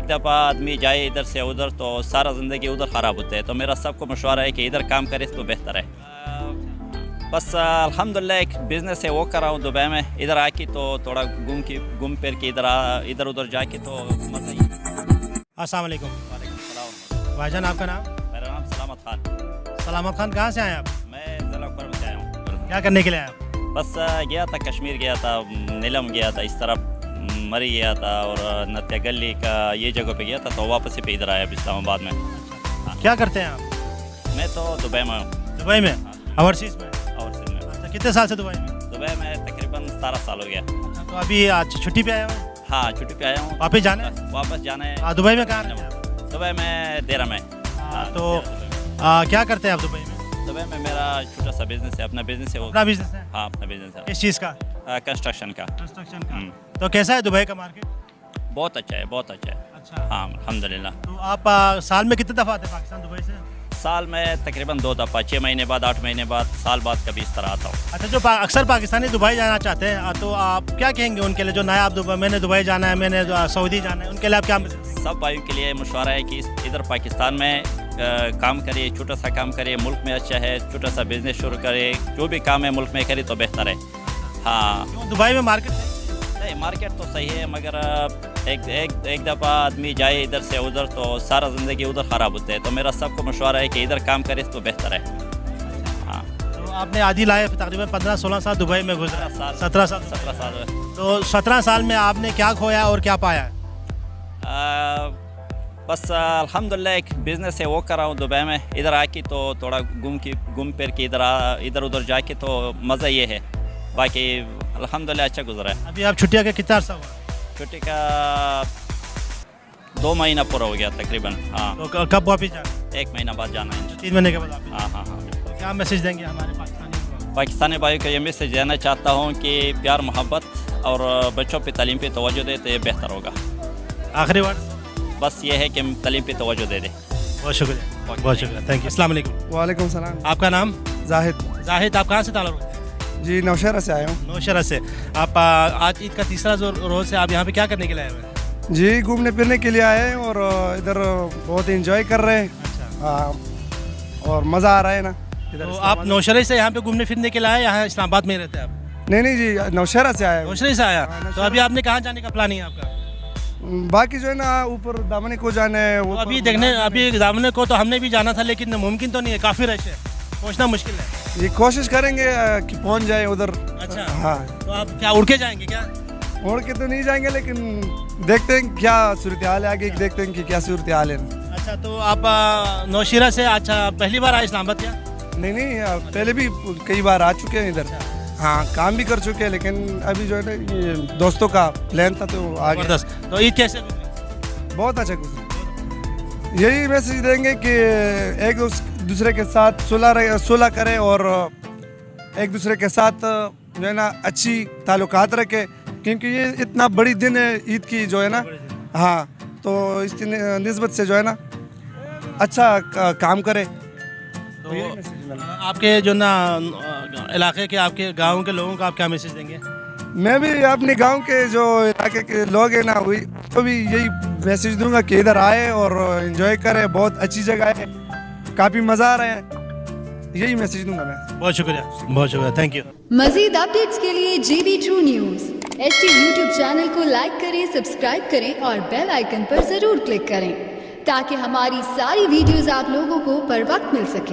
एक दफ़ा आदमी जाए इधर से उधर तो सारा ज़िंदगी उधर ख़राब होता है, तो मेरा सबको मशवरा है कि इधर काम करे तो बेहतर है। बस अल्हम्दुलिल्लाह एक बिज़नेस है वो कर रहा हूँ दुबई में। इधर आके तो थोड़ा घूम फिर के इधर उधर जाके तो मज़ा ही। अस्सलाम वालेकुम। वालेकुम सलाम। भाईजान आपका नाम? मेरा नाम सलामत खान। सलामत खान, कहाँ से आए आप? मैं ज़िला कोरबा से आया हूँ। क्या करने के लिए आए आप? बस गया था कश्मीर, गया था नीलम, गया था इस तरफ मरी गया था और नत्या गली का ये जगह पे गया था, तो वापस पे इधर आया इस्लामाबाद में। क्या करते हैं आप? मैं तो दुबई में हूँ। दुबई में? ओवरसीज़ में? ओवरसीज़ में। अच्छा, कितने साल से दुबई में? दुबई में तकरीबन 17 साल हो गया। अच्छा, तो अभी आज छुट्टी पे आया हूँ? हाँ, छुट्टी पे आया हूँ। वापस जाना है? वापस जाना है। दुबई में कहाँ रहते हैं आप? दुबई में देरा में। तो क्या करते हैं आप दुबई में? दुबई में मेरा छोटा सा बिजनेस है, अपना बिजनेस है वो। अपना बिजनेस है? हाँ, अपना बिजनेस है। किस चीज़ का? कंस्ट्रक्शन का। कंस्ट्रक्शन का। तो कैसा है दुबई का मार्केट? बहुत अच्छा है, बहुत अच्छा है। अच्छा। हाँ, अल्हम्दुलिल्लाह। तो आप साल में कितने दफ़ा आते हैं पाकिस्तान दुबई से? साल में तकरीबन 2 दफ़ा, 6 महीने बाद, 8 महीने बाद, साल बाद कभी इस तरह आता हूँ। अच्छा, जो अक्सर पाकिस्तानी दुबई जाना चाहते हैं, तो आप क्या कहेंगे उनके लिए? जो नया आप दुबई, मैंने दुबई जाना है, मैंने सऊदी जाना है, उनके लिए आप क्या? सब भाइयों के लिए मशवरा है कि इधर पाकिस्तान में काम करे, छोटा सा काम करे, मुल्क में अच्छा है, छोटा सा बिजनेस शुरू करे, जो भी काम है मुल्क में करे तो बेहतर है। हाँ, दुबई में मार्केट नहीं, मार्केट तो सही है, मगर एक दफ़ा आदमी जाए इधर से उधर तो सारा ज़िंदगी उधर ख़राब होता है, तो मेरा सबको मशवरा है कि इधर काम करे तो बेहतर है। हाँ। तो आपने आदि लाए तकरीबन 15-16 साल दुबई में गुजरा? 17 साल। 17 साल। तो 17 साल में आपने क्या खोया और क्या पाया? बस अल्हम्दुलिल्लाह एक बिज़नेस है वो कर रहा हूँ दुबई में। इधर आके तो थोड़ा घूम फिर के इधर उधर जाके तो मज़ा ये है, बाकी अल्हम्दुलिल्लाह अच्छा गुजरा है। अभी आप छुट्टियाँ का कितना अर्सा हुआ? छुट्टी का 2 महीना पूरा हो गया तकरीबन। हाँ। तो कब वापस जाना? 1 महीना बाद जाना है। 3 महीने के बाद वापस? हाँ हाँ हाँ। तो क्या मैसेज देंगे हमारे पाकिस्तानी भाइयों को? ये मैसेज देना चाहता हूँ कि प्यार मोहब्बत और बच्चों पे तालीम पे तवज्जो दे तो ये बेहतर होगा। आखिरी वर्ड बस ये है कि तालीम पे तवज्जो दे दे। बहुत शुक्रिया, बहुत शुक्रिया, थैंक यू। अस्सलाम वालेकुम। वालेकुम सलाम। आपका नाम? जाहिद। जाहिद, आप कहाँ से ताल्लुक़ रखते हैं? जी, नौशहरा से आया हूँ। नौशहरा से। आप आज ईद का तीसरा रोज़ से आप यहाँ पे क्या करने के लिए आए हुए हैं? जी, घूमने फिरने के लिए आए हैं और इधर बहुत इंजॉय कर रहे हैं। अच्छा। हाँ, और मज़ा आ रहा है ना इधर। तो आप नौशहरा से यहाँ पे घूमने फिरने के लिए आए, यहाँ इस्लामाबाद में रहते हैं आप? नहीं जी, नौशहरा से आया हूँ। नौशहरा से आया। तो अभी आपने कहाँ जाने का प्लान है आपका? बाकी जो है ना ऊपर दामने को जाना है वो। अभी दामने को तो हमने भी जाना था, लेकिन मुमकिन तो नहीं है, काफ़ी रश है, पहुँचना मुश्किल है। जी, कोशिश करेंगे कि पहुँच जाए उधर। अच्छा। हाँ। तो आप क्या उड़ के जाएंगे क्या? उड़ के तो नहीं जाएंगे, लेकिन देखते हैं क्या सूरत हाल है, आगे देखते हैं कि क्या सूरत हाल है। अच्छा, तो आप नौशहरा से अच्छा पहली बार आए इस्लामाबाद क्या? नहीं, पहले भी कई बार आ चुके हैं इधर। हाँ, काम भी कर चुके हैं, लेकिन अभी जो है ना ये दोस्तों का प्लान था तो आ गए। तो ईद कैसे गुजरी? बहुत अच्छा गुजरा। यही मैसेज देंगे कि एक दूसरे के साथ सुलह करें और एक दूसरे के साथ जो है ना अच्छी ताल्लुकात रखें, क्योंकि ये इतना बड़ी दिन है ईद की जो है ना। हाँ, तो इसकी निस्बत से जो है ना अच्छा काम करें। तो आपके जो ना इलाके के, आपके गांव के लोगों को आप क्या मैसेज देंगे? मैं भी अपने गांव के जो इलाके के लोग हैं ना वही तो भी यही मैसेज दूंगा कि इधर आए और एंजॉय करें, बहुत अच्छी जगह है, काफ़ी मज़ा आ रहा है, यही मैसेज दूंगा मैं। बहुत शुक्रिया, थैंक यू। मजीद अपडेट्स के लिए GB True News HT YouTube channel को लाइक करें, सब्सक्राइब करें और बेल आइकन पर ज़रूर क्लिक करें ताकि हमारी सारी वीडियोस आप लोगों को बर वक्त मिल सके।